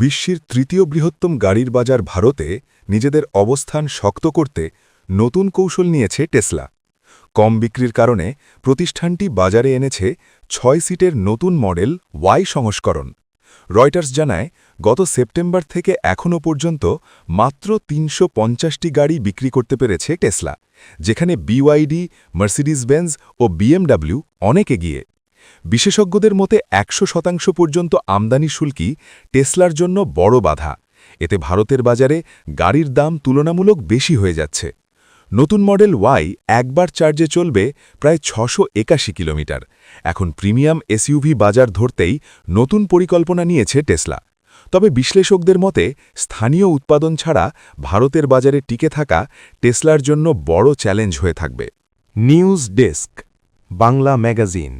বিশ্বের তৃতীয় বৃহত্তম গাড়ির বাজার ভারতে নিজেদের অবস্থান শক্ত করতে নতুন কৌশল নিয়েছে টেসলা। কম বিক্রির কারণে প্রতিষ্ঠানটি বাজারে এনেছে ৬ সিটের নতুন মডেল ওয়াই সংস্করণ। রয়টার্স জানায়, গত সেপ্টেম্বর থেকে এখনও পর্যন্ত মাত্র ৩৫০টি গাড়ি বিক্রি করতে পেরেছে টেসলা, যেখানে বিওয়াইডি, মার্সিডিজ বেঞ্জ ও বিএমডব্লিউ অনেক এগিয়ে। বিশেষজ্ঞদের মতে ১০০% পর্যন্ত আমদানি শুল্কই টেসলার জন্য বড় বাধা। এতে ভারতের বাজারে গাড়ির দাম তুলনামূলক বেশি হয়ে যাচ্ছে। নতুন মডেল ওয়াই একবার চার্জে চলবে প্রায় ৬৮১ কিলোমিটার। এখন প্রিমিয়াম এসইউভি বাজার ধরতেই নতুন পরিকল্পনা নিয়েছে টেসলা। তবে বিশ্লেষকদের মতে স্থানীয় উৎপাদন ছাড়া ভারতের বাজারে টিকে থাকা টেসলার জন্য বড় চ্যালেঞ্জ হয়ে থাকবে। News desk, Bangla magazine.